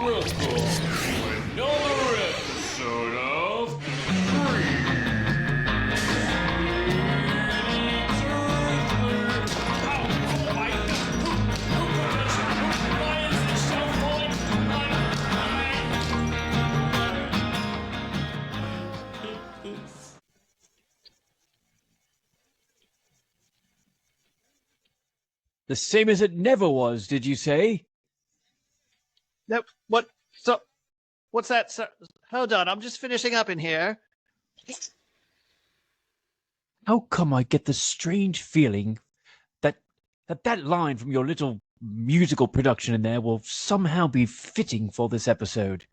Welcome to another episode of Guri. The same as it never was, did you say? Nope. What? So, what's that? So, hold on, I'm just finishing up in here. How come I get the strange feeling that line from your little musical production in there will somehow be fitting for this episode?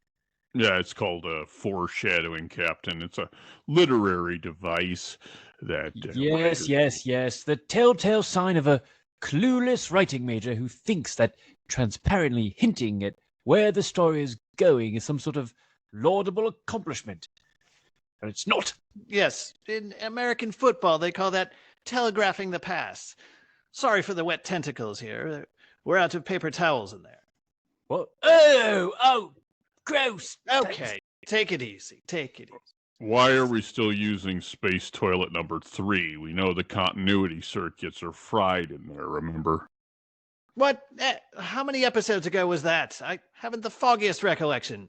Yeah, it's called foreshadowing, Captain. It's a literary device that... Yes. The telltale sign of a clueless writing major who thinks that transparently hinting at where the story is going is some sort of laudable accomplishment. And it's not. Yes, in American football, they call that telegraphing the pass. Sorry for the wet tentacles here. We're out of paper towels in there. What? Oh, gross. Okay, take it easy. Take it easy. Why are we still using space toilet number 3? We know the continuity circuits are fried in there, remember? What? How many episodes ago was that? I haven't the foggiest recollection.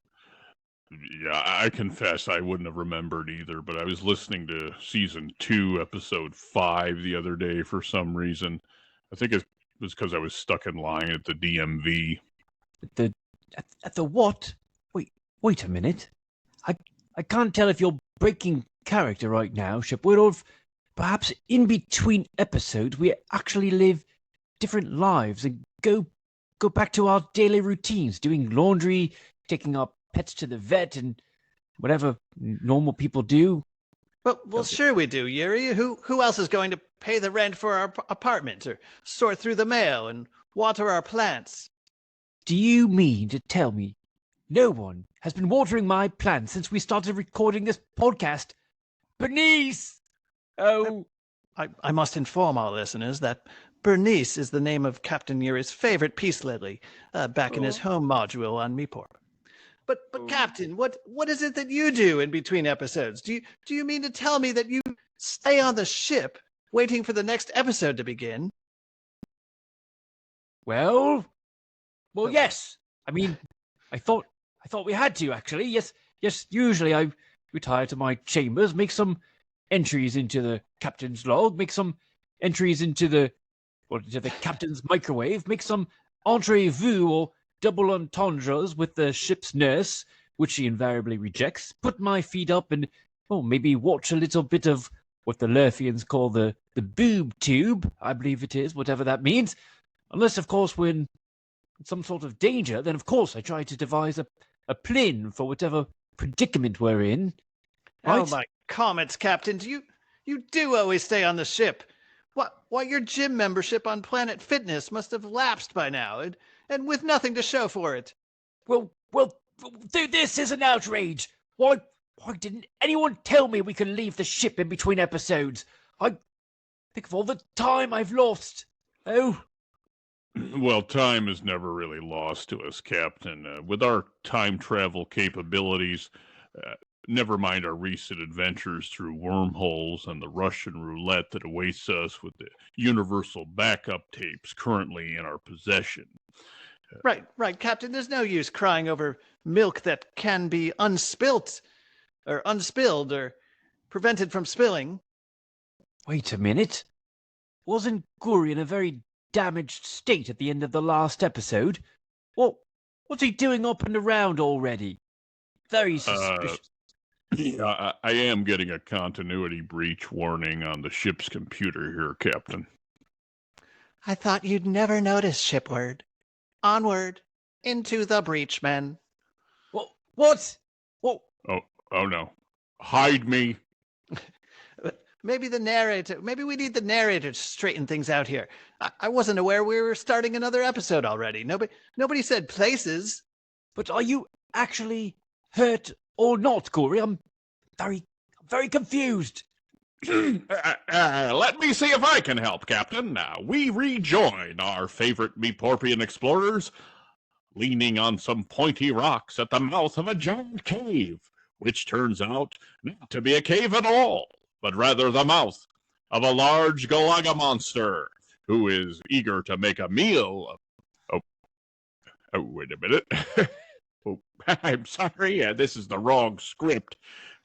Yeah, I confess I wouldn't have remembered either, but I was listening to Season 2, Episode 5 the other day for some reason. I think it was because I was stuck in line at the DMV. At the what? Wait a minute. I can't tell if you're breaking character right now, Shipwood, or if perhaps in between episodes we actually live different lives and go back to our daily routines, doing laundry, taking our pets to the vet, and whatever normal people do. Well, sure we do, Yuri. Who else is going to pay the rent for our apartment, or sort through the mail and water our plants? Do you mean to tell me no one has been watering my plants since we started recording this podcast? Bernice! Oh. I must inform our listeners that Bernice is the name of Captain Yuri's favorite peace lily, back in his home module on Meeport. But Captain, what is it that you do in between episodes? Do you mean to tell me that you stay on the ship waiting for the next episode to begin? Well, yes. I mean, I thought we had to, actually. Yes. Usually I retire to my chambers, make some entries into the captain's log, make some entries into the captain's microwave, make some entree-vous or double entendres with the ship's nurse, which she invariably rejects, put my feet up and, maybe watch a little bit of what the Lurfians call the boob tube, I believe it is, whatever that means. Unless, of course, we're in some sort of danger, then, of course, I try to devise a plan for whatever predicament we're in. Right? Oh, my comets, Captain. You do always stay on the ship. Why, your gym membership on Planet Fitness must have lapsed by now, and with nothing to show for it. Well, this is an outrage. Why didn't anyone tell me we could leave the ship in between episodes? I think of all the time I've lost. Oh. Well, time is never really lost to us, Captain. With our time travel capabilities, never mind our recent adventures through wormholes and the Russian roulette that awaits us with the universal backup tapes currently in our possession. Right, Captain. There's no use crying over milk that can be unspilled or prevented from spilling. Wait a minute. Wasn't Guri in a very damaged state at the end of the last episode? What's he doing up and around already? Very suspicious. Yeah, I am getting a continuity breach warning on the ship's computer here, Captain. I thought you'd never notice, Shipward. Onward, into the breach, men. What? Oh no. Hide me. Maybe we need the narrator to straighten things out here. I wasn't aware we were starting another episode already. Nobody said places. But are you actually hurt or not, Guri? I'm very confused. Let me see if I can help, Captain. Now, we rejoin our favorite Meeporpian explorers. leaning on some pointy rocks at the mouth of a giant cave, which turns out not to be a cave at all, but rather the mouth of a large Galaga monster who is eager to make a meal of... Oh, wait a minute. Oh, I'm sorry, this is the wrong script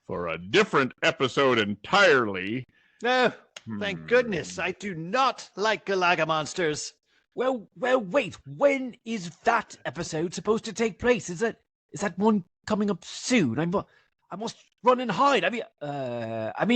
for a different episode entirely. No, thank goodness. I do not like Galaga monsters. Well, wait. When is that episode supposed to take place? Is that one coming up soon? I must run and hide. I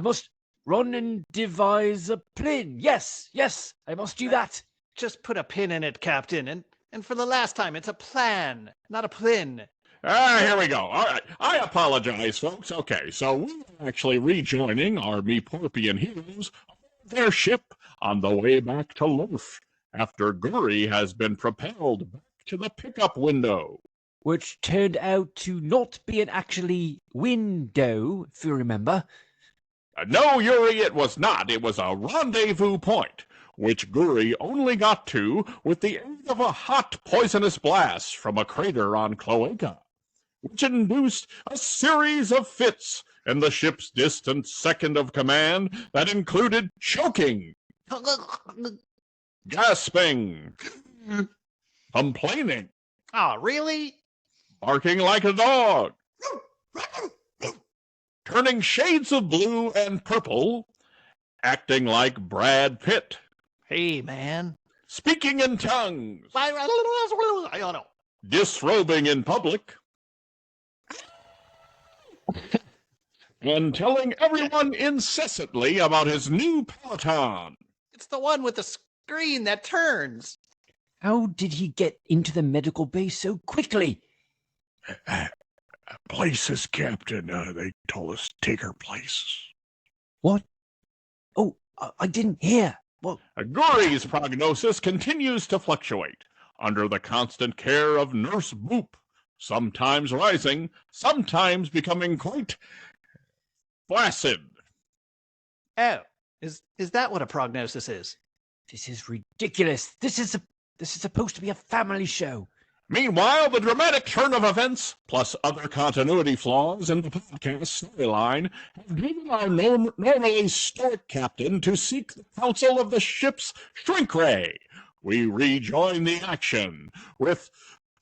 must run and devise a plan. Yes, I must do that. Just put a pin in it, Captain. And for the last time, it's a plan, not a plin. Here we go. All right. I apologize, folks. Okay, so we're actually rejoining our Meeporpian heroes on their ship on the way back to Lurf after Guri has been propelled back to the pickup window. Which turned out to not be an actually window, if you remember. No, Yuri, it was not. It was a rendezvous point, which Guri only got to with the aid of a hot, poisonous blast from a crater on Cloaca, which induced a series of fits in the ship's distant second of command that included choking, gasping, complaining, Oh, really? barking like a dog, turning shades of blue and purple, acting like Brad Pitt, Hey, man. speaking in tongues, I don't know. disrobing in public, and telling everyone incessantly about his new Peloton. It's the one with the screen that turns. How did he get into the medical bay so quickly? Places, Captain. They told us to take our places. What? Oh, I didn't hear. Well, Guri's prognosis continues to fluctuate under the constant care of Nurse Boop, sometimes rising, sometimes becoming quite flaccid. Oh, is that what a prognosis is? this is ridiculous. This is supposed to be a family show. Meanwhile, the dramatic turn of events, plus other continuity flaws in the podcast storyline, have driven our normally stoic captain to seek the counsel of the ship's shrink ray. We rejoin the action with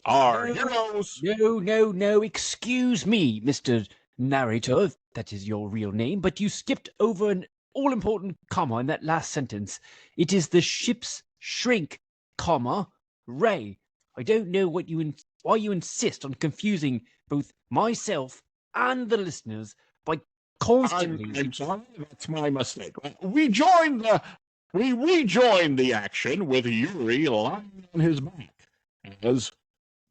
our heroes. No, excuse me, Mr. Narrator, if that is your real name, but you skipped over an all-important comma in that last sentence. It is the ship's shrink, comma, ray. I don't know why you insist on confusing both myself and the listeners by constantly... I'm sorry, that's my mistake. We rejoin the action with Yuri lying on his back. As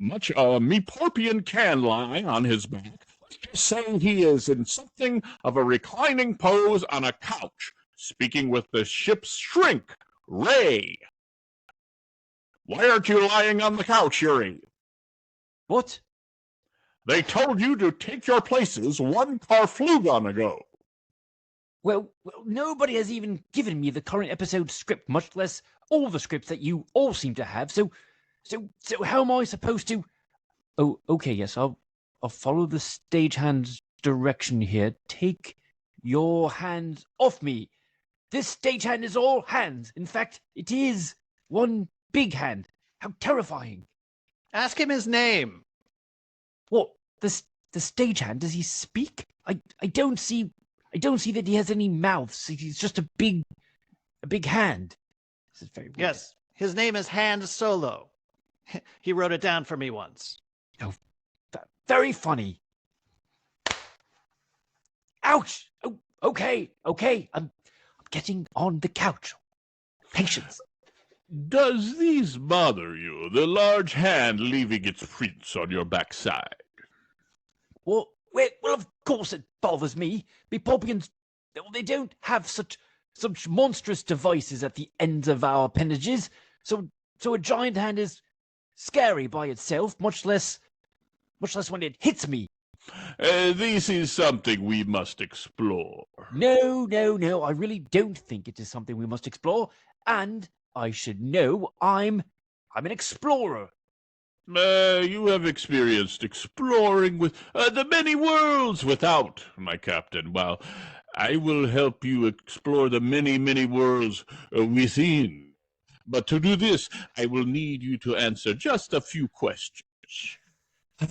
much a Meeporpian can lie on his back, let's just say he is in something of a reclining pose on a couch, speaking with the ship's shrink, Ray. Why aren't you lying on the couch, Yuri? What? They told you to take your places one Carflugon ago. Well, nobody has even given me the current episode script, much less all the scripts that you all seem to have. So how am I supposed to... Oh, okay, yes, I'll follow the stagehand's direction here. Take your hands off me. This stagehand is all hands. In fact, it is one big hand. How terrifying. Ask him his name. What? The stagehand, does he speak? I don't see that he has any mouths. He's just a big hand. This is very weird. Yes, his name is Hand Solo. He wrote it down for me once. Oh, very funny. Ouch! Oh, okay. I'm getting on the couch. Patience. Does these bother you, the large hand leaving its prints on your backside? Well, of course it bothers me. Meeporpians, they don't have such monstrous devices at the ends of our appendages. So a giant hand is scary by itself, much less when it hits me. This is something we must explore. No, I really don't think it is something we must explore. And I should know I'm I'm an explorer. You have experienced exploring with the many worlds without, my captain. Well, I will help you explore the many, many worlds within. But to do this, I will need you to answer just a few questions. I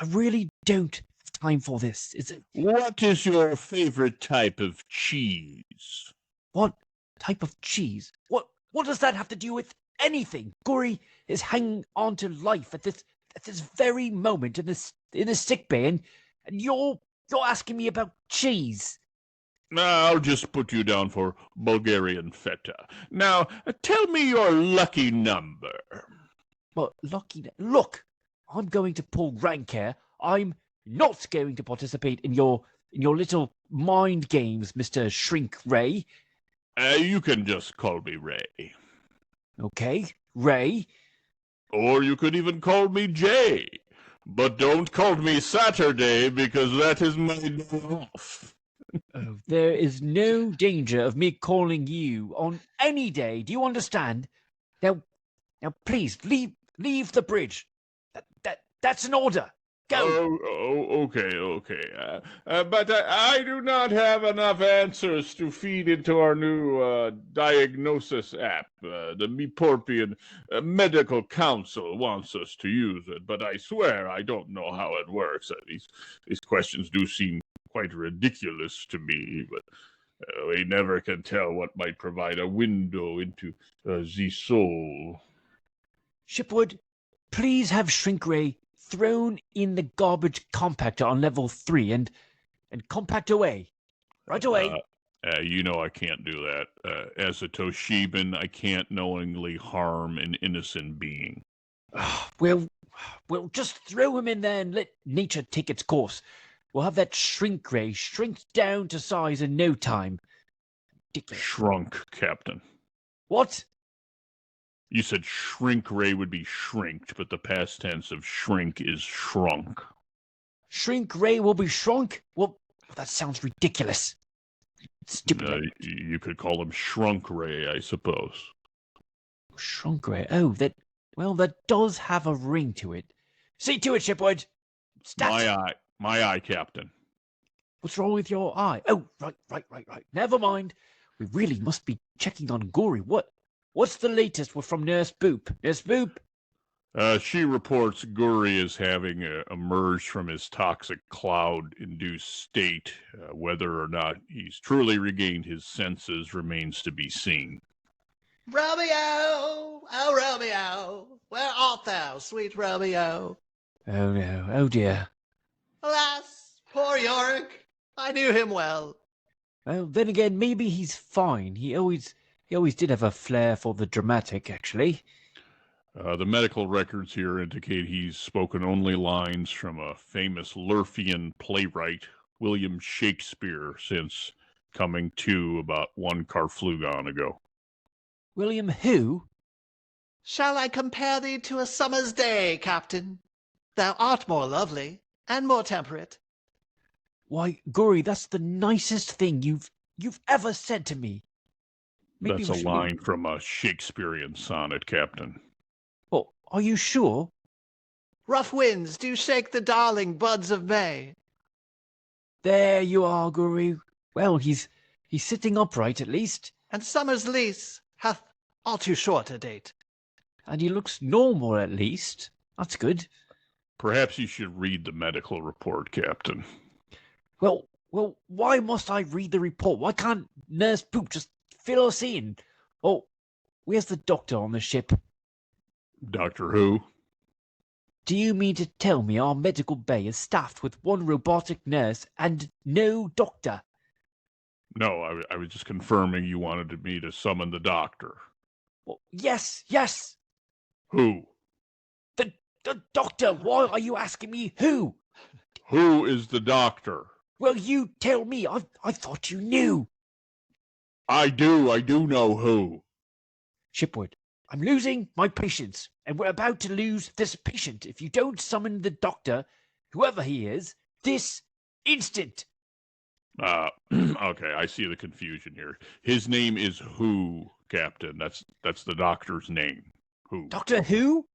really don't have time for this. Is it What is your favorite type of cheese? what type of cheese? What does that have to do with anything? Guri is hanging on to life at this very moment in the sick bay, and you're asking me about cheese. I'll just put you down for Bulgarian feta. Now, tell me your lucky number. Well, look, I'm going to pull rank here. I'm not going to participate in your little mind games, Mr. Shrink Ray. You can just call me Ray. Okay, Ray. Or you could even call me Jay. But don't call me Saturday, because that is my day off. Oh, there is no danger of me calling you on any day. Do you understand? Now, please leave the bridge. That's an order. Go. Okay. But I do not have enough answers to feed into our new diagnosis app. The Meporpian Medical Council wants us to use it, but I swear I don't know how it works. These questions do seem quite ridiculous to me, but we never can tell what might provide a window into the soul. Shipwood, please have Shrink Ray thrown in the garbage compactor on level 3 and compact away. Right away. You know I can't do that. As a Toshiban, I can't knowingly harm an innocent being. We'll just throw him in there and let nature take its course. We'll have that Shrink Ray shrink down to size in no time. Ridiculous. Shrunk, Captain. What? You said Shrink Ray would be shrinked, but the past tense of shrink is shrunk. Shrink Ray will be shrunk? Well, that sounds ridiculous. Stupid. You could call him Shrunk Ray, I suppose. Shrunk Ray. Oh, that does have a ring to it. See to it, Shipwood. Stat. My eye, Captain. What's wrong with your eye? Oh, right. Never mind. We really must be checking on Guri. What's the latest from Nurse Boop? Nurse Boop? She reports Guri is having emerged from his toxic cloud-induced state. Whether or not he's truly regained his senses remains to be seen. Romeo! Oh, Romeo! Where art thou, sweet Romeo? Oh, no. Oh, dear. Alas, poor Yorick. I knew him well. Well, then again, maybe he's fine. He always did have a flair for the dramatic, actually. The medical records here indicate he's spoken only lines from a famous Lurfian playwright, William Shakespeare, since coming to about one Carflugon ago. William who? Shall I compare thee to a summer's day, Captain? Thou art more lovely and more temperate. Why, Guri, that's the nicest thing you've ever said to me. Maybe That's a line from a Shakespearean sonnet, Captain. Oh, are you sure? Rough winds do shake the darling buds of May. There you are, Guri. Well, he's sitting upright at least. And summer's lease hath all too short a date. And he looks normal at least. That's good. Perhaps you should read the medical report, Captain. Well, why must I read the report? Why can't Nurse Poop just fill us in? Oh, where's the doctor on the ship? Doctor who? Do you mean to tell me our medical bay is staffed with one robotic nurse and no doctor? No, I was just confirming you wanted me to summon the doctor. Well, yes. Who? The doctor. Why are you asking me who? Who is the doctor? Well, you tell me. I thought you knew. I do know who. Shipwood, I'm losing my patience, and we're about to lose this patient if you don't summon the doctor, whoever he is, this instant. Okay, I see the confusion here. His name is Who, Captain. That's the doctor's name. Who? Doctor Who?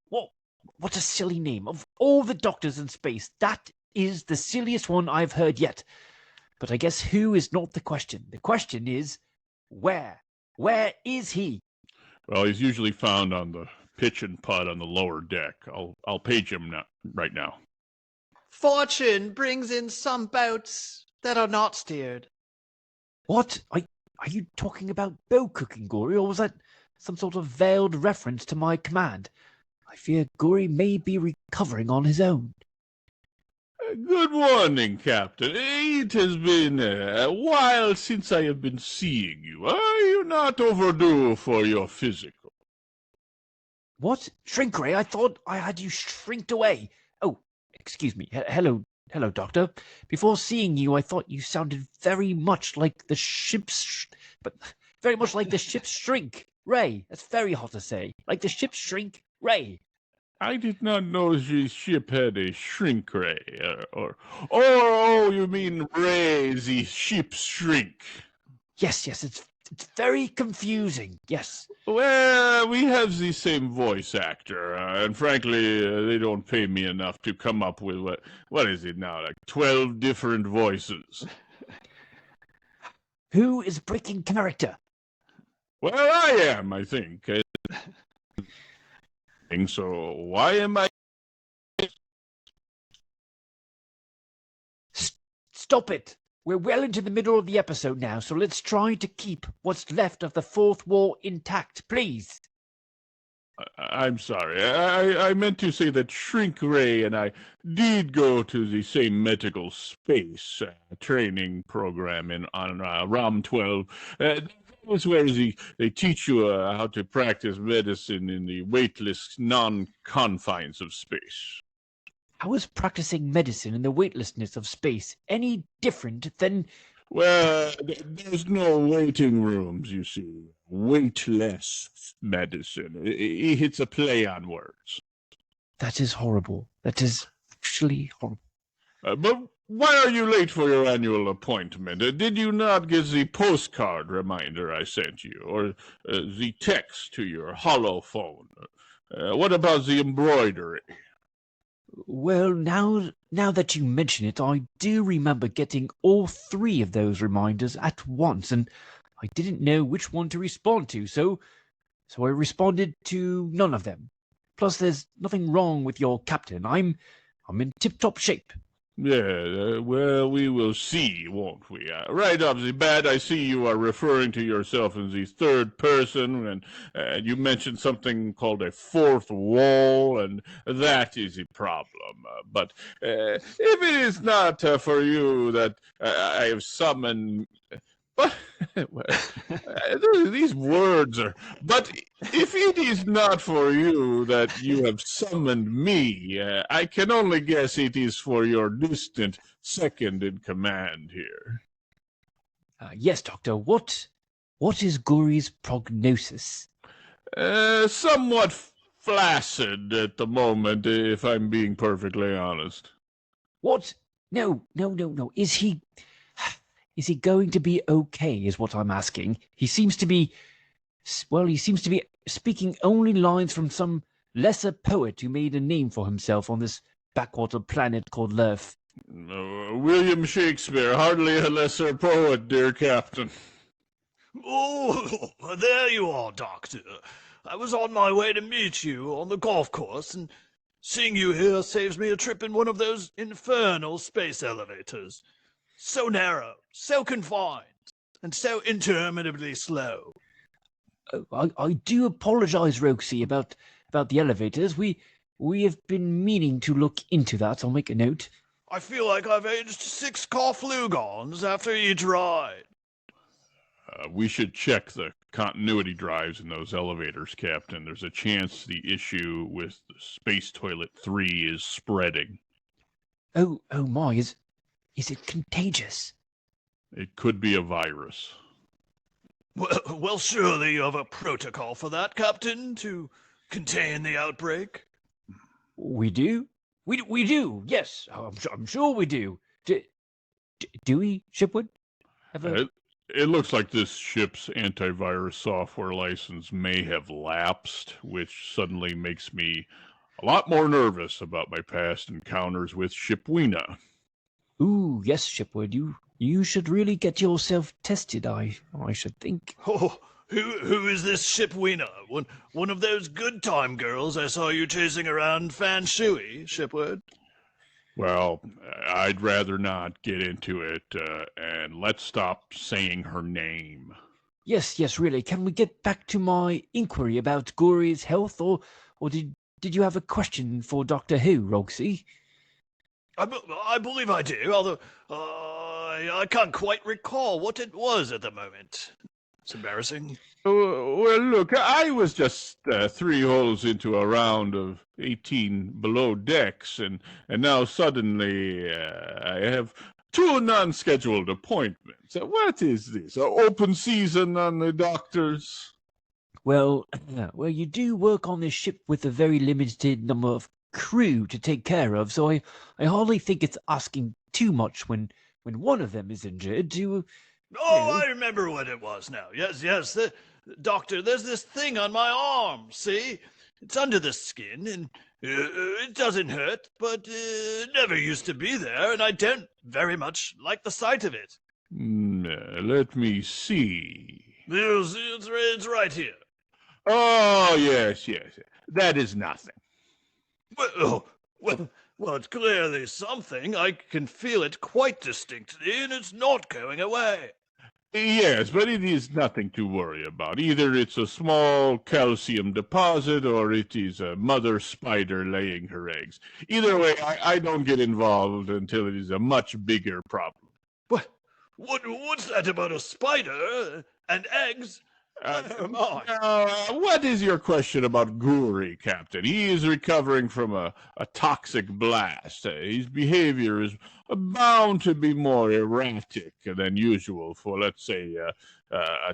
What a silly name. Of all the doctors in space, that is the silliest one I've heard yet. But I guess who is not the question. The question is, where? Where is he? Well, he's usually found on the pitch and putt on the lower deck. I'll page him right now. Fortune brings in some boats that are not steered. What? Are you talking about bow cooking, Guri, or was that some sort of veiled reference to my command? I fear Guri may be recovering on his own. Good morning, Captain. It has been a while since I have been seeing you. Are you not overdue for your physical? What? Shrink ray? I thought I had you shrinked away. Oh, excuse me. Hello, Doctor. Before seeing you, I thought you sounded very much like the ship's shrink. Ray. That's very hard to say. Like the ship's shrink. Ray. I did not know the ship had a shrink ray, oh, you mean Ray, the ship's shrink? Yes, it's very confusing. Yes. Well, we have the same voice actor, and frankly, they don't pay me enough to come up with what is it now, like 12 different voices. Who is breaking character? Well, I am, I think. So why am I? Stop it. We're well into the middle of the episode now, so let's try to keep what's left of the fourth wall intact, please. I'm sorry. I meant to say that Shrink Ray and I did go to the same medical space training program on RAM 12. That was where they teach you how to practice medicine in the weightless non-confines of space. How is practicing medicine in the weightlessness of space any different than... Well, there's no waiting rooms, you see. Weightless medicine. It's a play on words. That is horrible. That is actually horrible. But why are you late for your annual appointment? Did you not get the postcard reminder I sent you? Or the text to your holophone? What about the embroidery? Well, now that you mention it, I do remember getting all three of those reminders at once, and I didn't know which one to respond to, so I responded to none of them. Plus, there's nothing wrong with your captain. I'm in tip-top shape. Yeah, well, we will see, won't we? Right off the bat, I see you are referring to yourself in the third person, and you mentioned something called a fourth wall, and that is a problem. But if it is not for you that I have summoned... But these words are... But if it is not for you that you have summoned me, I can only guess it is for your distant second in command here. Yes, Doctor. What is Guri's prognosis? Somewhat flaccid at the moment, if I'm being perfectly honest. What? No. Is he going to be okay, is what I'm asking. He seems to be speaking only lines from some lesser poet who made a name for himself on this backwater planet called Lurf. William Shakespeare, hardly a lesser poet, dear Captain. Oh, there you are, Doctor. I was on my way to meet you on the golf course, and seeing you here saves me a trip in one of those infernal space elevators. So narrow, so confined, and so interminably slow. I do apologize, Roxy, about the elevators. We have been meaning to look into that. I'll make a note. I feel like I've aged 6 Carflugons after each ride. We should check the continuity drives in those elevators, Captain. There's a chance the issue with the Space Toilet 3 is spreading. Oh my, is it contagious? It could be a virus. Well, surely you have a protocol for that, Captain, to contain the outbreak? We do? We do, yes. I'm sure we do. Do we, Shipwood? It looks like this ship's antivirus software license may have lapsed, which suddenly makes me a lot more nervous about my past encounters with Shipwina. Ooh, yes, Shipward, you should really get yourself tested, I should think. Oh, who is this Shipwina? One of those good time girls I saw you chasing around Fan Shui, Shipward? Well, I'd rather not get into it, and let's stop saying her name. Yes, really. Can we get back to my inquiry about Guri's health, or did you have a question for Doctor Who, Roxy? I believe I do, although I can't quite recall what it was at the moment. It's embarrassing. Well, look, I was just 3 holes into a round of 18 below decks, and now suddenly I have 2 non-scheduled appointments. What is this? Open season on the doctors? Well, you do work on this ship with a very limited number of crew to take care of, so I hardly think it's asking too much when one of them is injured to. Oh, I remember what it was now. Yes. Doctor, there's this thing on my arm, see? It's under the skin, and it doesn't hurt, but it never used to be there, and I don't very much like the sight of it. Let me see. It's right here. Oh, yes. That is nothing. Well, it's clearly something. I can feel it quite distinctly, and it's not going away. Yes, but it is nothing to worry about. Either it's a small calcium deposit or it is a mother spider laying her eggs. Either way, I don't get involved until it is a much bigger problem. What's that about a spider and eggs? What is your question about Guri, Captain? He is recovering from a toxic blast. His behavior is bound to be more erratic than usual for, let's say,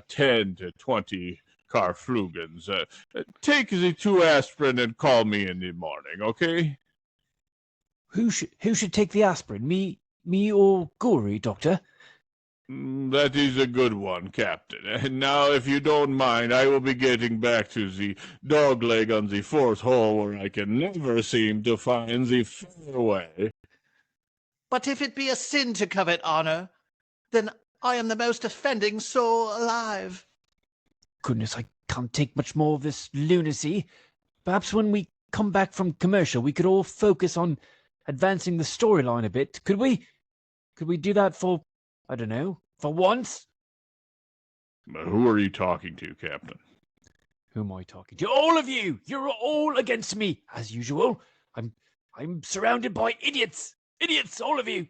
10 to 20 Carflugens. Take the 2 aspirin and call me in the morning, okay? Who should take the aspirin? Me or Guri, Doctor? That is a good one, Captain. And now, if you don't mind, I will be getting back to the dog leg on the 4th hole where I can never seem to find the fairway. But if it be a sin to covet honor, then I am the most offending soul alive. Goodness, I can't take much more of this lunacy. Perhaps when we come back from commercial, we could all focus on advancing the storyline a bit. Could we do that for, I don't know, for once? Who are you talking to, Captain? Who am I talking to? All of you! You're all against me, as usual. I'm surrounded by idiots! Idiots, all of you!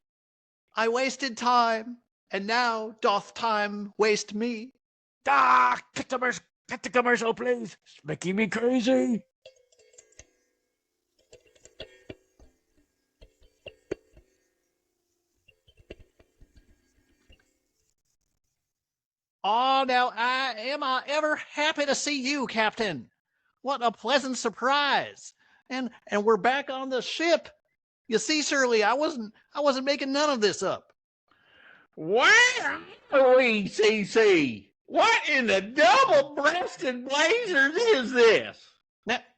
I wasted time, and now doth time waste me. Cut the commercial, please! It's making me crazy! Oh, now am I ever happy to see you, Captain. What a pleasant surprise. And we're back on the ship. You see, Shirley, I wasn't making none of this up. Well, CC, what in the double-breasted blazers is this?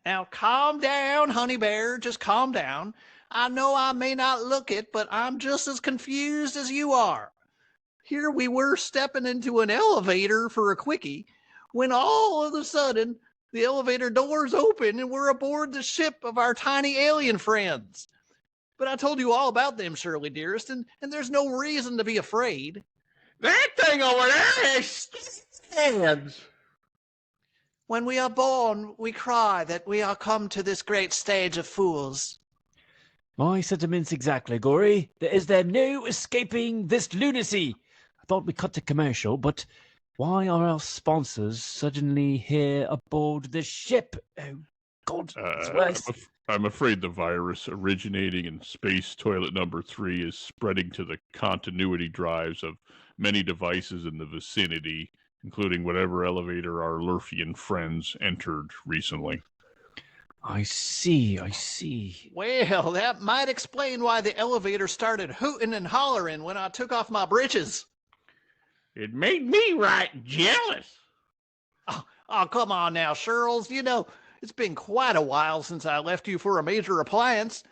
Now calm down, honey bear. Just calm down. I know I may not look it, but I'm just as confused as you are. Here we were stepping into an elevator for a quickie, when all of a sudden the elevator doors open and we're aboard the ship of our tiny alien friends. But I told you all about them, Shirley dearest, and there's no reason to be afraid. That thing over there is stands. When we are born, we cry that we are come to this great stage of fools. My sentiments exactly, Guri. Is there no escaping this lunacy? I thought we cut to commercial, but why are our sponsors suddenly here aboard the ship? Oh, God, it's worse. I'm afraid the virus originating in space toilet number 3 is spreading to the continuity drives of many devices in the vicinity, including whatever elevator our Lurfian friends entered recently. I see. Well, that might explain why the elevator started hooting and hollering when I took off my breeches. It made me right jealous. Oh, come on now, Shirls. You know, it's been quite a while since I left you for a major appliance.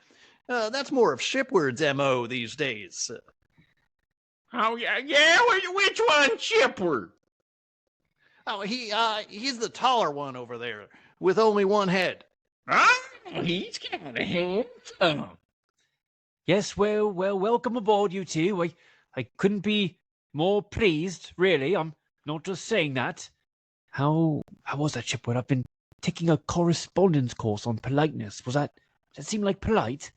That's more of Shipward's M.O. these days. Oh, yeah, which one, Shipward? Oh, he's the taller one over there, with only one head. Oh, he's kind of handsome. Yes, well, welcome aboard, you two. I couldn't be more pleased, really. I'm not just saying that. How was that, Shipward? I've been taking a correspondence course on politeness. Does that seem like polite?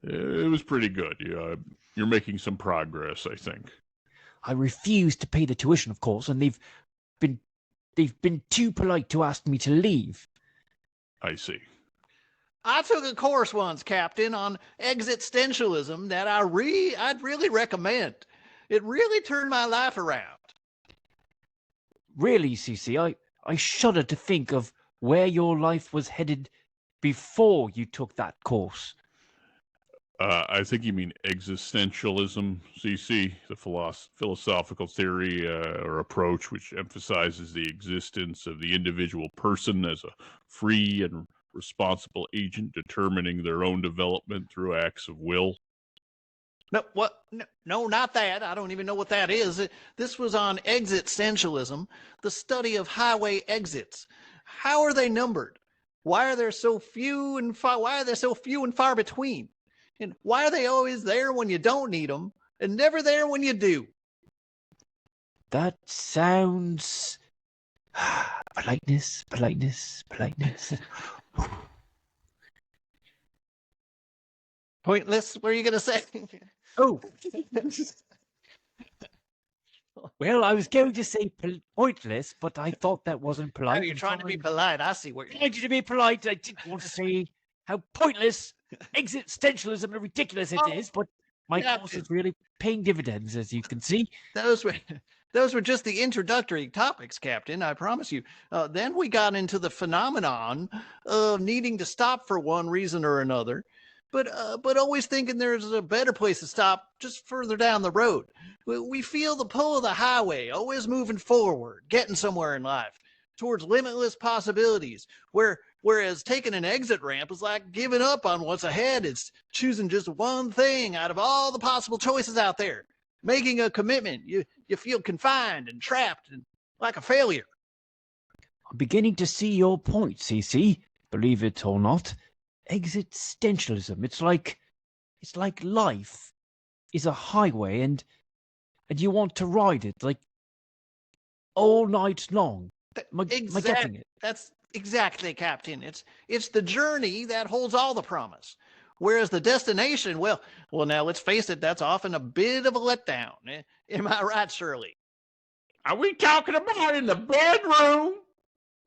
It was pretty good. You're making some progress, I think. I refused to pay the tuition, of course, and they've been too polite to ask me to leave. I see. I took a course once, Captain, on existentialism that I'd really recommend. It really turned my life around. Really, Cece, I shudder to think of where your life was headed before you took that course. I think you mean existentialism, CC, the philosophical theory or approach which emphasizes the existence of the individual person as a free and responsible agent determining their own development through acts of will. No, what? No, not that. I don't even know what that is. This was on existentialism, the study of highway exits. How are they numbered? Why are there so few and far between? And why are they always there when you don't need them and never there when you do? That sounds politeness. Pointless? What are you going to say? Oh. Well, I was going to say pointless, but I thought that wasn't polite. Oh, you're trying to be polite. I see what I you're wanted you to be polite. I didn't want to say how pointless, existentialism, and ridiculous it is, but my course is really paying dividends, as you can see. Those were just the introductory topics, Captain, I promise you. Then we got into the phenomenon of needing to stop for one reason or another, but always thinking there's a better place to stop just further down the road. We feel the pull of the highway, always moving forward, getting somewhere in life, towards limitless possibilities, whereas taking an exit ramp is like giving up on what's ahead. It's choosing just one thing out of all the possible choices out there. Making a commitment, you feel confined and trapped and like a failure. I'm beginning to see your point, Cece. Believe it or not, existentialism. It's like life is a highway, and you want to ride it like all night long. Am I getting it? That's exactly, Captain. It's the journey that holds all the promise. Whereas the destination, well, now let's face it, that's often a bit of a letdown. Am I right, Shirley? Are we talking about in the bedroom?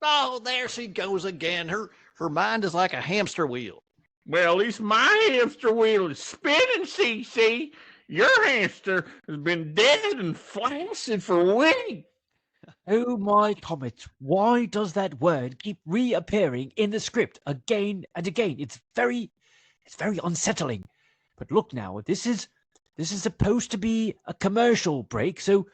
Oh, there she goes again. Her mind is like a hamster wheel. Well, at least my hamster wheel is spinning, CC. Your hamster has been dead and flaccid for weeks. Oh my comet, why does that word keep reappearing in the script again and again? It's very unsettling. But look now, this is supposed to be a commercial break, so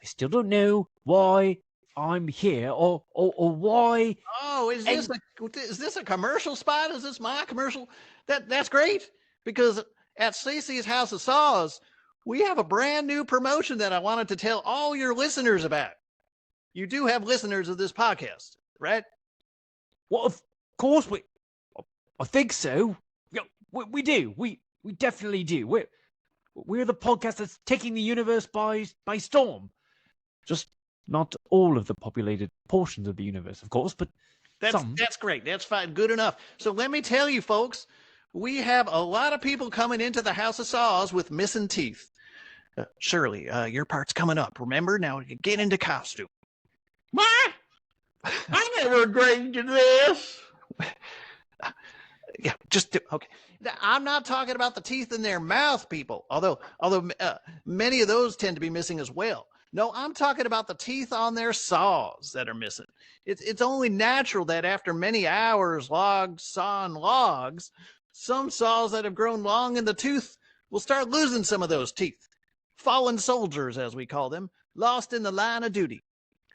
I still don't know why I'm here or why. Oh, is this a commercial spot? Is this my commercial? That's great, because at Cece's House of Saws, we have a brand new promotion that I wanted to tell all your listeners about. You do have listeners of this podcast, right? Well, of course I think so. Yeah, we do. We definitely do. We're the podcast that's taking the universe by storm. Just not all of the populated portions of the universe, of course, but some. That's great. That's fine. Good enough. So let me tell you, folks, we have a lot of people coming into the House of Saws with missing teeth. Shirley, your part's coming up. Remember, now get into costume. What? I never agreed to this. Yeah, just do. Okay. I'm not talking about the teeth in their mouth, people, although many of those tend to be missing as well. No, I'm talking about the teeth on their saws that are missing. It's only natural that after many hours sawing logs, some saws that have grown long in the tooth will start losing some of those teeth. fallen soldiers, as we call them, lost in the line of duty.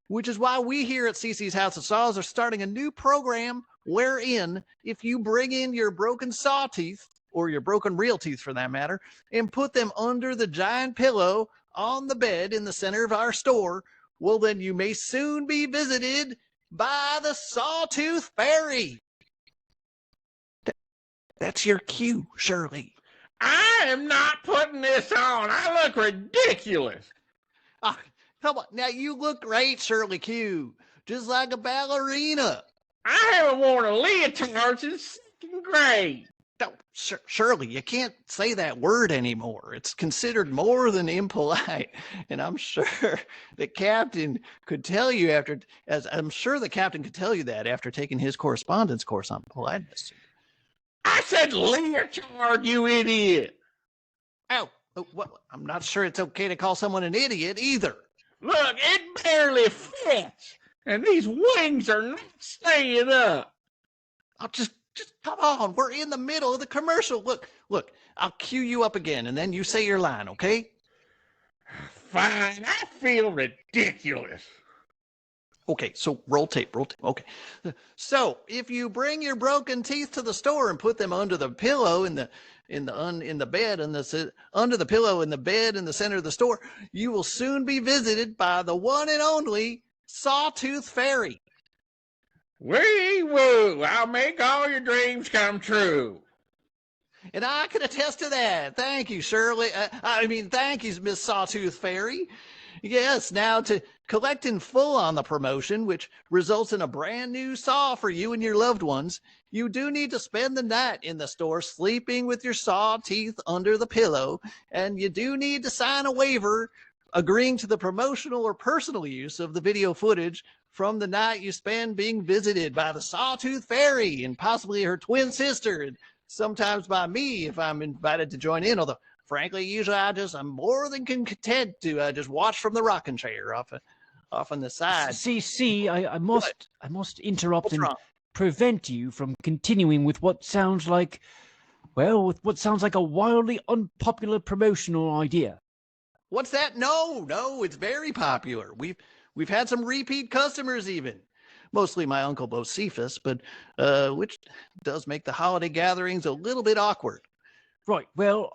Which is why we here at CC's House of Saws are starting a new program wherein if you bring in your broken saw teeth, or your broken real teeth for that matter, and put them under the giant pillow on the bed in the center of our store, well, then you may soon be visited by the Sawtooth Fairy. That's your cue, Shirley. I am not putting this on. I look ridiculous. Come on. Now, you look great, Shirley Q. Just like a ballerina. I haven't worn a leotard since second grade. No, Shirley, you can't say that word anymore. It's considered more than impolite. And I'm sure the captain could tell you that after taking his correspondence course on politeness. I said leotard, you idiot. Oh, well, I'm not sure it's okay to call someone an idiot either. Look, it barely fits. And these wings are not staying up. I'll just come on. We're in the middle of the commercial. Look, I'll cue you up again, and then you say your line, okay? Fine, I feel ridiculous. Okay, so roll tape. Okay. So if you bring your broken teeth to the store and put them under the pillow in the bed and under the pillow in the bed in the center of the store, you will soon be visited by the one and only Sawtooth Fairy. Wee woo! I'll make all your dreams come true. And I can attest to that. Thank you, Shirley. Thank you, Miss Sawtooth Fairy. Yes, now to collect in full on the promotion, which results in a brand new saw for you and your loved ones, you do need to spend the night in the store sleeping with your saw teeth under the pillow, and you do need to sign a waiver agreeing to the promotional or personal use of the video footage from the night you spend being visited by the Sawtooth Fairy and possibly her twin sister, and sometimes by me if I'm invited to join in, although frankly, usually I'm more than content to just watch from the rocking chair off on the side. See, I must interrupt and prevent you from continuing with what sounds like a wildly unpopular promotional idea. What's that? No, it's very popular. We've had some repeat customers even. Mostly my Uncle Bocephus, but which does make the holiday gatherings a little bit awkward. Right, well,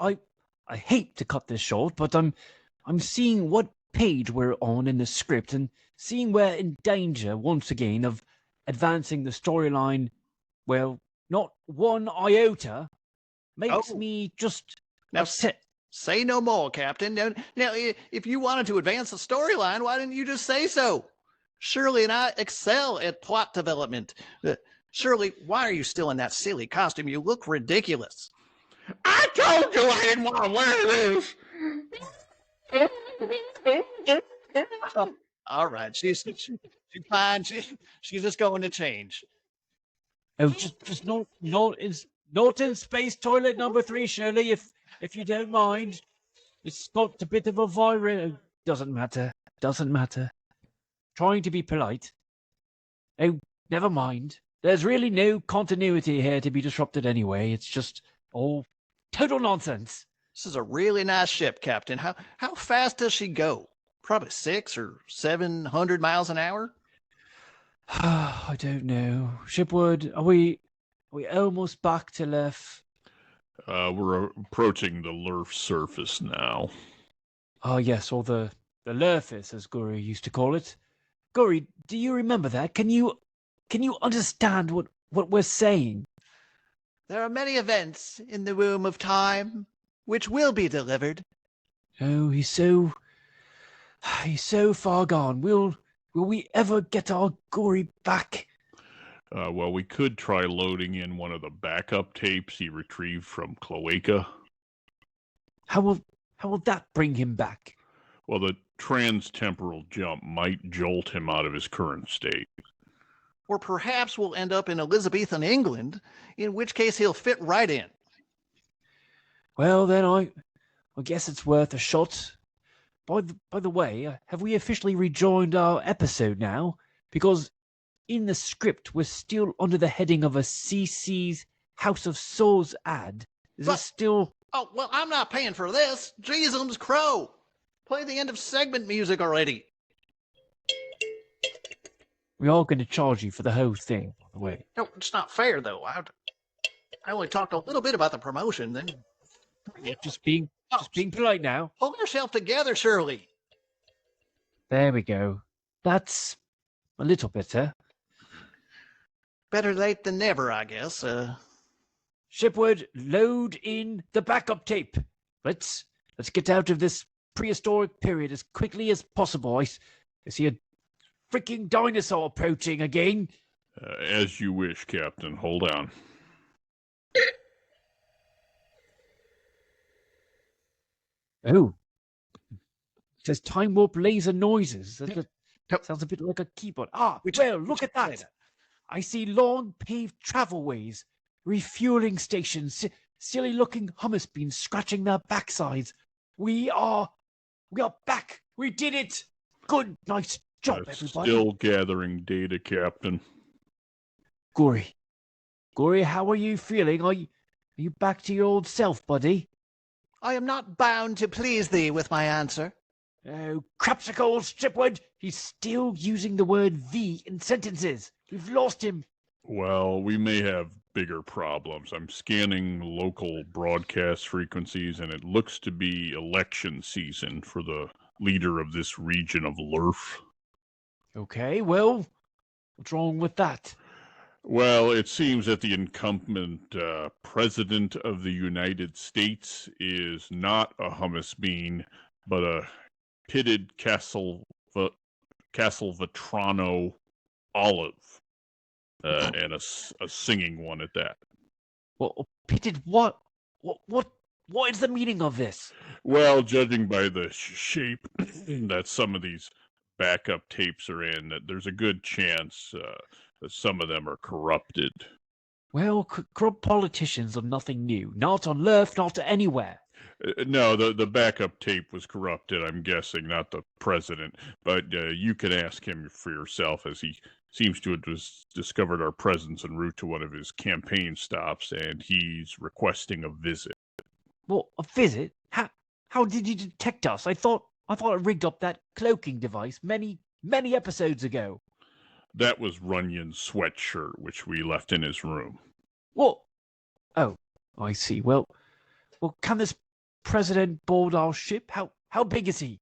I hate to cut this short, but I'm seeing what page we're on in the script and seeing we're in danger once again of advancing the storyline, well, not one iota, makes me just upset. Say no more, Captain. Now, if you wanted to advance the storyline, why didn't you just say so? Shirley and I excel at plot development. Shirley, why are you still in that silly costume? You look ridiculous. I told you I didn't want to wear this. All right, she's fine. She's just going to change. Oh, just not in space toilet number 3, Shirley. If you don't mind, it's got a bit of a virus. Doesn't matter. Trying to be polite. Oh, never mind. There's really no continuity here to be disrupted anyway. It's just all total nonsense. This is a really nice ship, Captain. How fast does she go? Probably 600 or 700 miles an hour? I don't know. Shipwood, are we almost back to Lurf? We're approaching the Lurf surface now. Oh yes, or the Lurfis, as Guri used to call it. Guri, do you remember that? Can you understand what we're saying? There are many events in the womb of time which will be delivered. Oh, he's so far gone. Will we ever get our Guri back? Well, we could try loading in one of the backup tapes he retrieved from Cloaca. How will that bring him back? Well, the trans-temporal jump might jolt him out of his current state. Or perhaps we'll end up in Elizabethan England, in which case he'll fit right in. Well, then I guess it's worth a shot. By the way, have we officially rejoined our episode now? Because in the script, we're still under the heading of a CC's House of Saws ad. Is it still... Oh, well, I'm not paying for this. Jeezum's crow. Play the end of segment music already. We are going to charge you for the whole thing, by the way. No, it's not fair, though. I only talked a little bit about the promotion, then... Yeah, just being polite now. Hold yourself together, Shirley. There we go. That's a little better. Better late than never, I guess. Shipward, load in the backup tape. Let's get out of this prehistoric period as quickly as possible. I see a freaking dinosaur approaching again. As you wish, Captain. Hold on. Oh. It says time warp laser noises. That sounds a bit like a keyboard. Look at that. I see long paved travelways, refueling stations, silly looking hummus beans scratching their backsides. We are back. We did it. Good, nice job, everybody. Still gathering data, Captain. Guri, how are you feeling? Are you back to your old self, buddy? I am not bound to please thee with my answer. Oh, crapsicles, Shipward! He's still using the word "thee" in sentences. We've lost him. Well, we may have bigger problems. I'm scanning local broadcast frequencies, and it looks to be election season for the leader of this region of Lurf. Okay, well, what's wrong with that? Well, it seems that the incumbent president of the United States is not a hummus bean, but a pitted Castelvetrano olive, and a singing one at that. Well, pitted what? What is the meaning of this? Well, judging by the shape that some of these backup tapes are in, that there's a good chance that some of them are corrupted. Well, corrupt politicians are nothing new. Not on Lurf, not anywhere. No, the backup tape was corrupted, I'm guessing, not the president. But you can ask him for yourself, as he seems to have discovered our presence en route to one of his campaign stops, and he's requesting a visit. Well, a visit? How did you detect us? I thought I rigged up that cloaking device many episodes ago. That was Runyon's sweatshirt, which we left in his room. What? Oh, I see. Well, can this president board our ship? How big is he?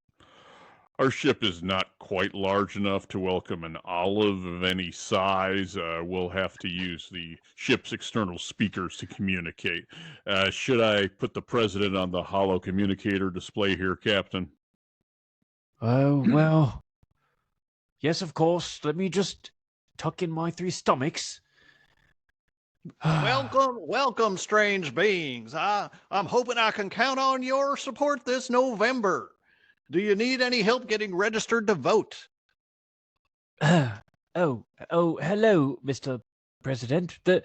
Our ship is not quite large enough to welcome an olive of any size. We'll have to use the ship's external speakers to communicate. Should I put the president on the holo communicator display here, Captain? Oh, well. Yes, of course. Let me just tuck in my 3 stomachs. Welcome, strange beings. I'm hoping I can count on your support this November. Do you need any help getting registered to vote? Hello, Mr. President. The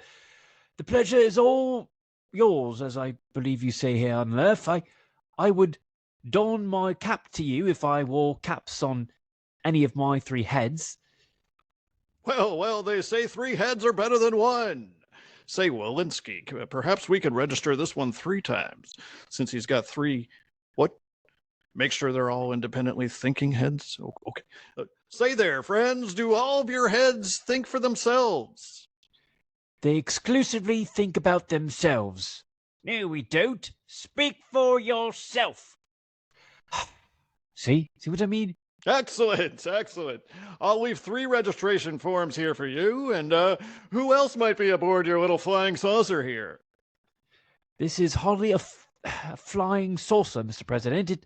pleasure is all yours, as I believe you say here on Lurf. I would don my cap to you if I wore caps on any of my 3 heads. Well, they say 3 heads are better than 1. Say, Walensky, perhaps we could register this one 3 times, since he's got 3, what? Make sure they're all independently thinking heads? Okay. Say there, friends, do all of your heads think for themselves? They exclusively think about themselves. No, we don't. Speak for yourself. See what I mean? Excellent. I'll leave 3 registration forms here for you, and who else might be aboard your little flying saucer here? This is hardly a flying saucer, Mr. President. It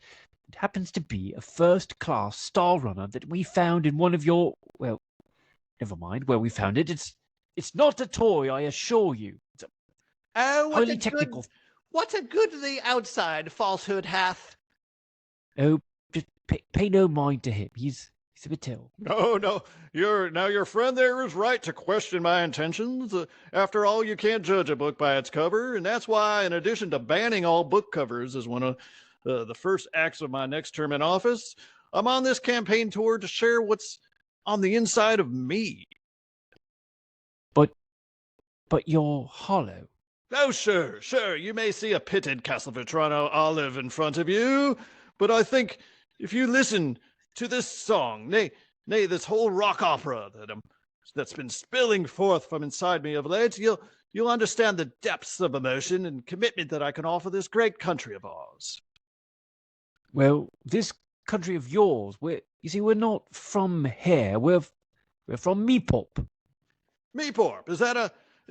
happens to be a first-class Star Runner that we found in one of your... Well, never mind where we found it. It's not a toy, I assure you. It's highly technical. What a good the outside falsehood hath. Oh, just pay no mind to him. He's a bit ill. No. Your friend there is right to question my intentions. After all, you can't judge a book by its cover, and that's why, in addition to banning all book covers as one of the first acts of my next term in office, I'm on this campaign tour to share what's on the inside of me. But you're hollow. Oh, sure. You may see a pitted Castelvetrano olive in front of you, but I think if you listen to this song, nay, this whole rock opera that's been spilling forth from inside me of late, you'll understand the depths of emotion and commitment that I can offer this great country of ours. Well, this country of yours, we're not from here. We're from Meepop. Meeporp, is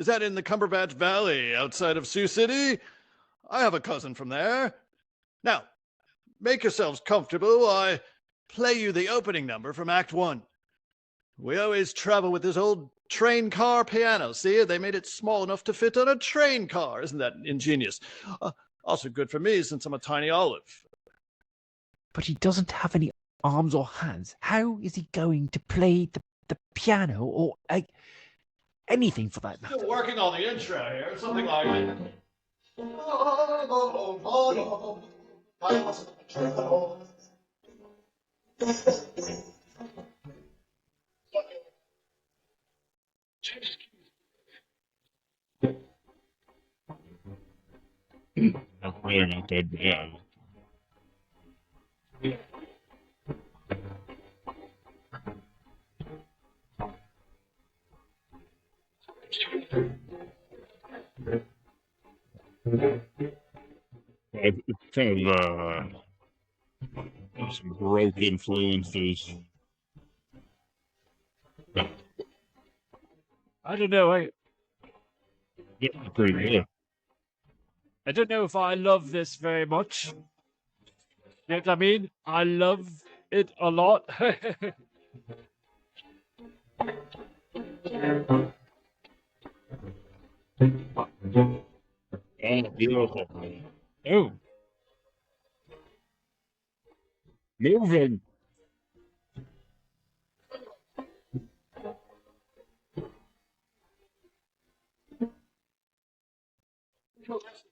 that in the Cumberbatch Valley outside of Sioux City? I have a cousin from there. Now, make yourselves comfortable while I play you the opening number from Act 1. We always travel with this old train car piano. See, they made it small enough to fit on a train car. Isn't that ingenious? Also good for me since I'm a tiny olive. But he doesn't have any arms or hands. How is he going to play the piano or anything for that matter? Still working on the intro here. Something like... Not really not that bad. It's kind of some Baroque influences. I don't know. Yeah, pretty good. I don't know if I love this very much. You know what I mean? I love it a lot. Oh, beautiful. Oh, Moving.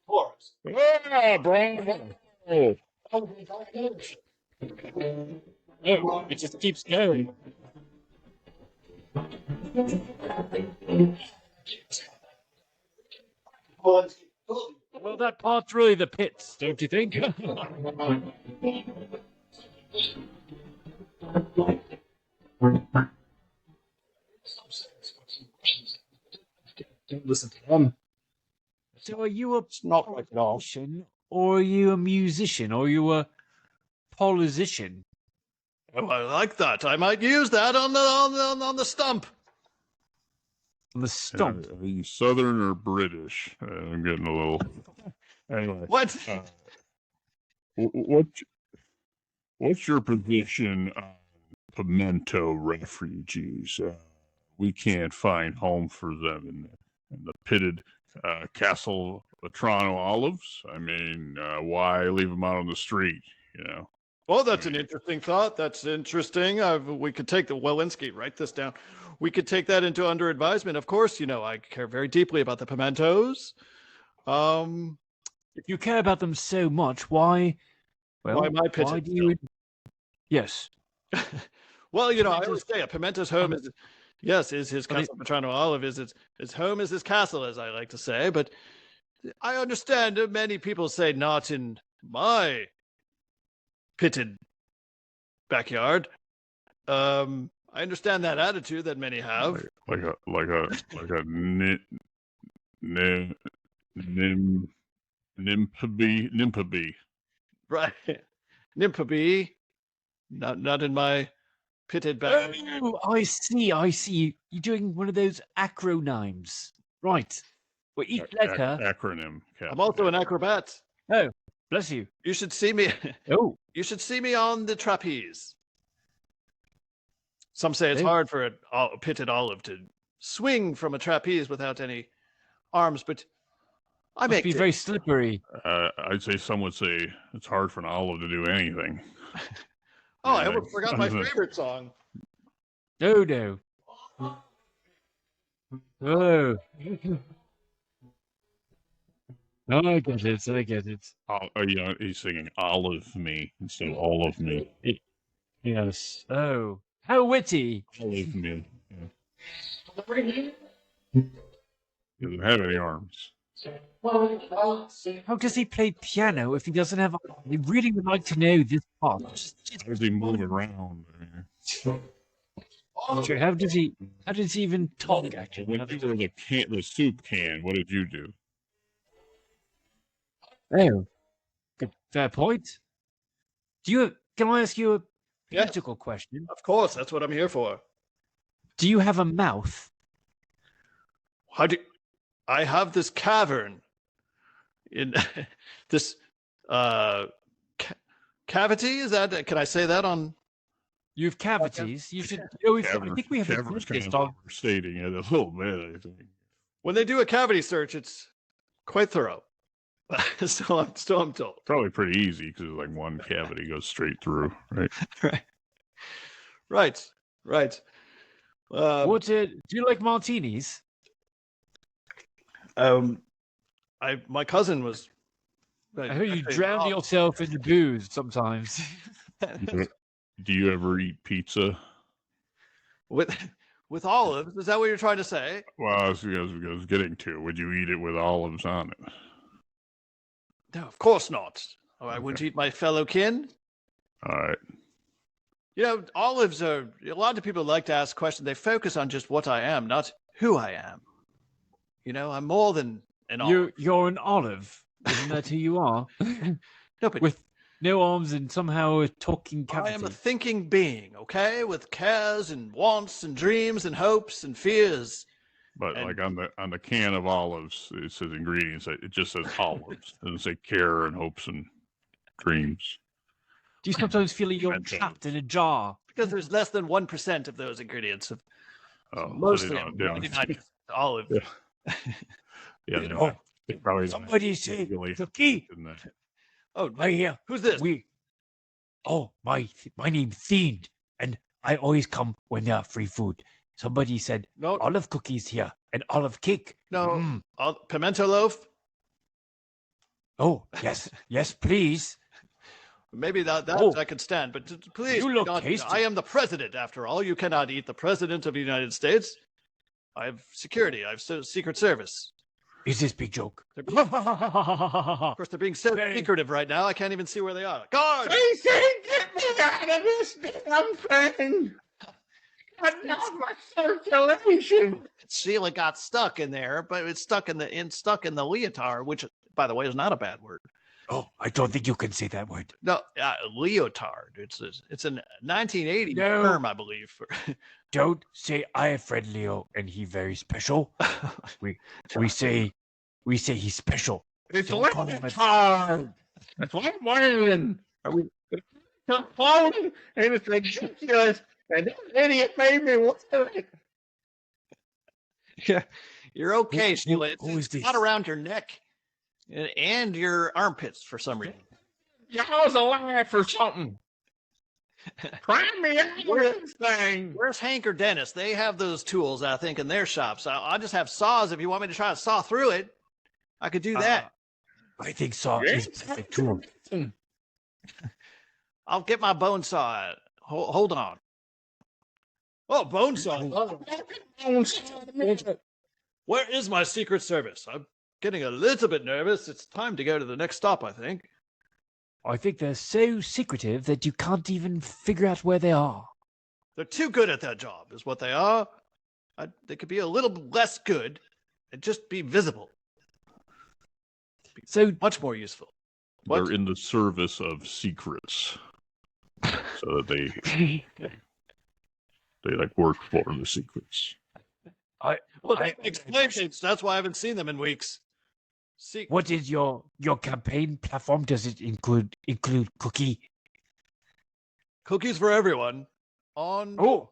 Chorus. Yeah, bravo. Oh, it just keeps going. Well, that part's really the pits, don't you think? Don't listen to them. So are you a It's not like at all. politician, or are you a musician, or are you a politician? Oh, I like that. I might use that on the stump. On the stump? Are you Southern or British? I'm getting a little. Anyway, What? what's your position on pimento refugees? We can't find home for them in the pitted Castle Vetrano olives. I mean, why leave them out on the street? You know. Well, that's an interesting thought. That's interesting. We could take the Walensky, write this down. We could take that into under advisement. Of course, you know, I care very deeply about the pimentos. If you care about them so much, why? Well, Why my pitted why do you? Yes. Well, you know, I always say a pimento's home is, yes, is his Castle Vetrano olive. Is his home is his castle, as I like to say. But I understand many people say not in my pitted backyard. I understand that attitude that many have. Like a nymphobe. Right. Nymphobe. Not in my pitted backyard. Oh, I see. You're doing one of those acronyms, right? Where each letter. Acronym. Captain. I'm also an acrobat. Oh, bless you. You should see me. Oh, You should see me on the trapeze. Some say it's hard for a pitted olive to swing from a trapeze without any arms, but I must make be it. very slippery. I'd say some would say it's hard for an olive to do anything. Oh, I almost forgot my favorite song. No. Oh. Oh, I get it. Oh, yeah, he's singing "Olive Me" instead of "All of Me." Yes. Oh, how witty. Olive Me. Yeah. He doesn't have any arms. How does he play piano if he doesn't have? We really would like to know this part. How does he move around? Sure, how does he? How does he even talk? Actually, When you were the soup can, what did you do? oh, good, fair point. Do you? Can I ask you a Yeah. practical question? Of course, that's what I'm here for. Do you have a mouth? How do I have this cavern in this cavity? Is that? Can I say that on? You have cavities. You should. You know, I think we have a Caverns kind dentist of on. overstating it a little bit, I think. When they do a cavity search, it's quite thorough. so I'm told. Probably pretty easy because like one cavity goes straight through, right? Right. What? Do you like martinis? My cousin was. I heard you drown yourself in the booze sometimes. Do you ever eat pizza? with olives. Is that what you're trying to say? Well, I was getting to. Would you eat it with olives on it? No, of course not. Oh, I wouldn't eat my fellow kin. All right. You know, olives are. A lot of people like to ask questions. They focus on just what I am, not who I am. You know, I'm more than an olive. You're an olive. Isn't that who you are? No, but With no arms and somehow a talking I cavity. am a thinking being, okay, with cares and wants and dreams and hopes and fears. But And- like on the can of olives, it says ingredients. It just says olives. It doesn't say care and hopes and dreams. Do you sometimes feel like you're Mental. trapped in a jar? Because there's less than 1% of those ingredients. Of Oh, mostly so they don't- 99% olive. Yeah. Yeah, You no, know, they probably don't Somebody say, really Cookie, in that. Oh, right here. who's this? My name's Fiend, and I always come when there are free food. Somebody said No, olive cookies here and olive cake. no. Mm. Pimento loaf? Oh, yes, please. Maybe that Oh. I could stand, but please, You look don't- tasty. I am the president, after all. You cannot eat the president of the United States. I have security. I have Secret Service. Is this big joke? Of course, they're being so Very- secretive right now. I can't even see where they are. Guard! Casey, get me out of this damn thing! Cut down my circulation! Sheila got stuck in there, but it's stuck in the leotard, which, by the way, is not a bad word. Oh, I don't think you can say that word. No, leotard. It's a 1980 No. term, I believe. Don't say I have friend Leo and he very special. We say he's special. It's Don't call him a- leotard! That's what I'm wearing! Are we clothing? And it's ridiculous! And this idiot made me wear it! Yeah, you're okay, Who- Sheila. who is It's not this? around your neck and your armpits for some reason. Y'all's alive for something! Pry me out of this thing! Where's Hank or Dennis? They have those tools, I think, in their shops. I'll just have saws if you want me to try to saw through it. I could do that. I think saw is perfect tool. I'll get my bone saw. Hold on. Oh, bone saw. Where is my Secret Service? I'm getting a little bit nervous. It's time to go to the next stop, I think. I think they're so secretive that you can't even figure out where they are. They're too good at their job, is what they are. They could be a little less good and just be visible. So Much more useful. What? They're in the service of secrets, so that they like work for the secrets. Well, that explains things. That's why I haven't seen them in weeks. See, what is your campaign platform? Does it include cookie? cookies for everyone. On Oh,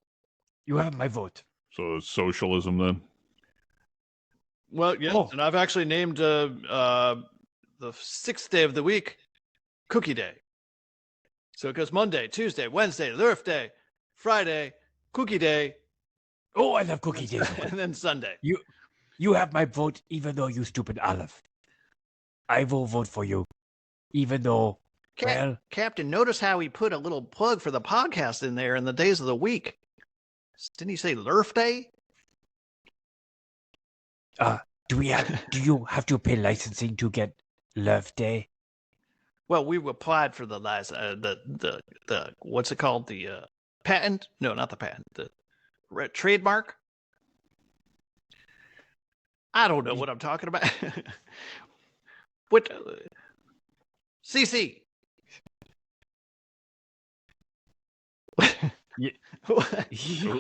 you have my vote. So it's socialism then. well, yes, Oh. and I've actually named the 6th day of the week Cookie Day. So it goes Monday, Tuesday, Wednesday, Lurf Day, Friday, Cookie Day, Oh, I love cookie days. and then Sunday. You have my vote, even though you stupid olive. I will vote for you, even though. Well, Captain, notice how he put a little plug for the podcast in there in the days of the week. Didn't he say Lurf Day? Do you have to pay licensing to get Lurf Day? Well, we applied for the what's it called? The patent? No, not the patent. The trademark. I don't know what I'm talking about. What? CC.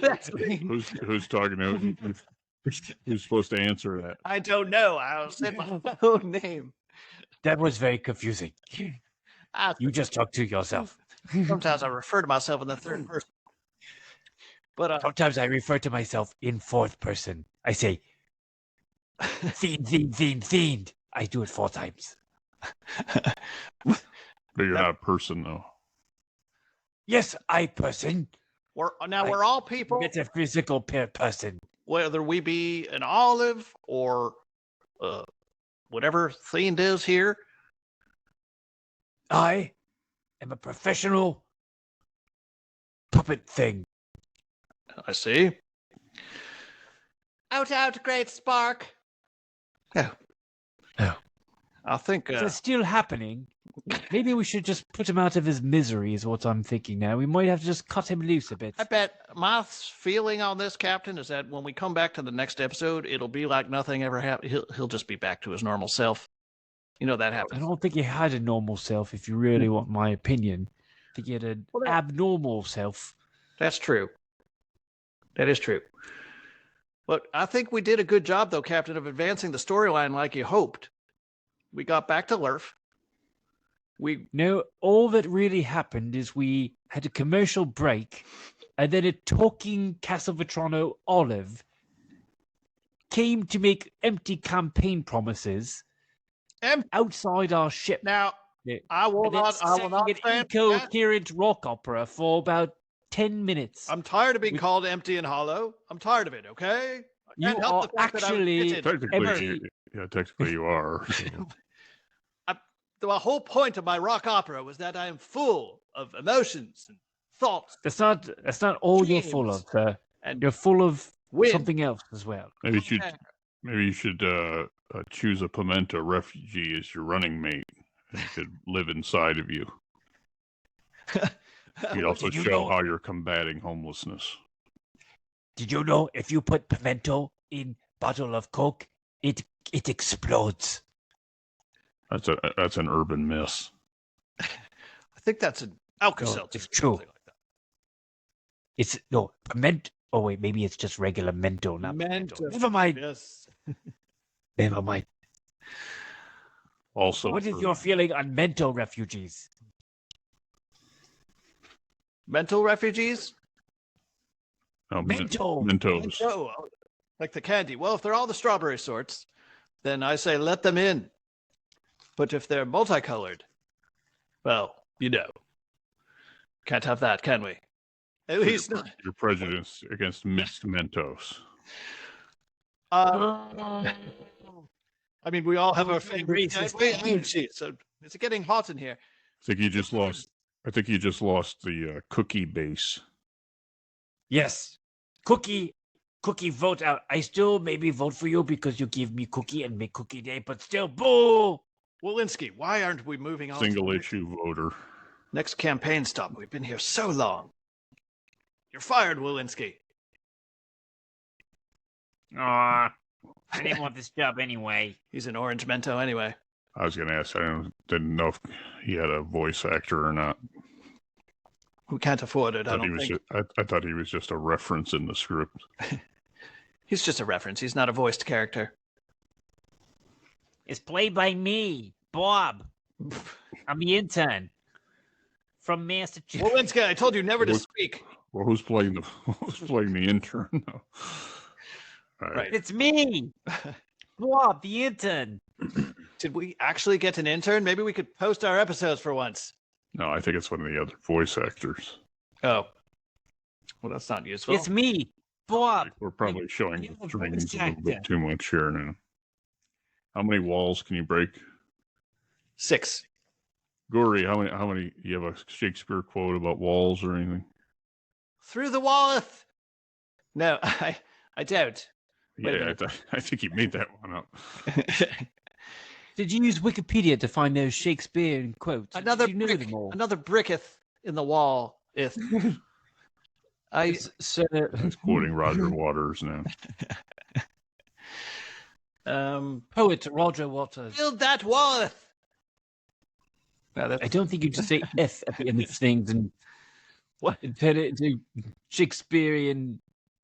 That's me. Who's talking to? Who's supposed to answer that? I don't know. I'll say my own name. That was very confusing. You just talk to yourself. Sometimes I refer to myself in the third person. But Sometimes I refer to myself in fourth person. I say, fiend. I do it 4 times. But you're not a person, though. Yes, I person. we're all people, It's a physical person. whether we be an olive or whatever fiend is here. I am a professional puppet thing. I see. Out, great spark. Yeah. Oh. I think Is that still happening? Maybe we should just put him out of his misery, is what I'm thinking now. We might have to just cut him loose a bit. I bet my feeling on this, Captain, is that when we come back to the next episode, it'll be like nothing ever happened. He'll just be back to his normal self. You know that I happens. don't think he had a normal self, if you really want my opinion. I think he had an abnormal self. That's true. That is true. But I think we did a good job, though, Captain, of advancing the storyline like you hoped. We got back to Lurf. No, all that really happened is we had a commercial break, and then a talking Castelvetrano Olive came to make empty campaign promises outside our ship. Now, Yeah. I will And then not sang an stand. incoherent rock opera for about 10 minutes. I'm tired of being called empty and hollow. I'm tired of it, okay? I You can't help are the fact that I was actually fitted. Technically you are. The whole point of my rock opera was that I am full of emotions and thoughts That's not all you're full of, sir. and You're full of wind. something else as well. Maybe you should choose a pimento refugee as your running mate. He could live inside of you. He'd also Did you show know- how you're combating homelessness. Did you know if you put pimento in bottle of Coke, it explodes? That's an urban myth. I think that's an Alka-Seltzer. it's true. Something like that. It's no pimento. Oh wait, maybe it's just regular mento, not pimento. Mento. Never mind. Yes. Never mind. Also, What is your feeling on mento refugees? Mental refugees? Mento. Mentos. Oh, like the candy. Well, if they're all the strawberry sorts, then I say let them in. But if they're multicolored, well, you know, can't have that, can we? At least not. Your prejudice against mixed Mentos. I mean, we all have our favorite. Racist. So it's getting hot in here. I think you just lost the cookie base. Yes. Cookie vote out. I still maybe vote for you because you give me cookie and make cookie day, but still boo. Walensky, why aren't we moving on? Single to the issue voter. next campaign stop? We've been here so long. You're fired, Walensky. Aw, I didn't want this job anyway. He's an orange mento anyway. I was going to ask. Didn't know if he had a voice actor or not. We can't afford it. I don't think. I thought he was just a reference in the script. He's just a reference. He's not a voiced character. It's played by me, Bob. I'm the intern from Massachusetts. Walensky, I told you never to What- speak. Well, who's playing the intern? All right. Right. It's me, Bob, the intern. Did we actually get an intern? Maybe we could post our episodes for once. No, I think it's one of the other voice actors. Oh. Well, that's not useful. It's me, Bob. We're probably showing you're the a strings voice a little bit actor. too much here now. How many walls can you break? 6. Guri, how many you have a Shakespeare quote about walls or anything? Through the walleth. No, I don't. Yeah, I think he made that one up. Did you use Wikipedia to find those Shakespearean quotes? Another Did you know brick, them all? another bricketh in the wall. I So, He's quoting Roger Waters now. poet Roger Waters. build that walleth. No, I don't think you just say F at the end of things and turn it into Shakespearean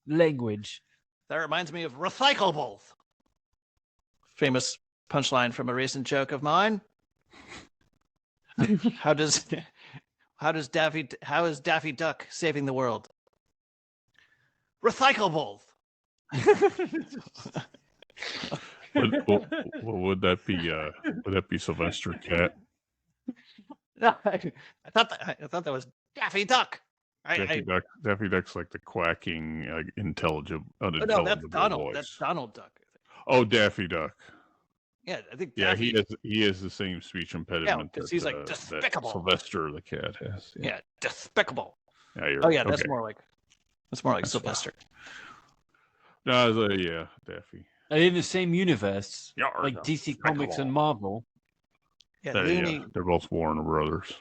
language. That reminds me of recyclables. Famous punchline from a recent joke of mine. How is Daffy Duck saving the world? Recyclables. Would that be? Would that be Sylvester Cat? No, I thought that was Daffy Duck. Daffy Duck's like the quacking, unintelligible Oh, no, that's Donald. voice. That's Donald Duck. Oh, Daffy Duck. Yeah, I think. Yeah, Daffy, he has the same speech impediment. 'cause that, he's, like, that despicable. Sylvester the cat has. Yeah, despicable. Yeah, you're Oh right. yeah, that's Okay. more like That's Sylvester. No, yeah, Daffy. In the same universe, Yeah, like DC Comics and Marvel. Yeah, They're both Warner Brothers.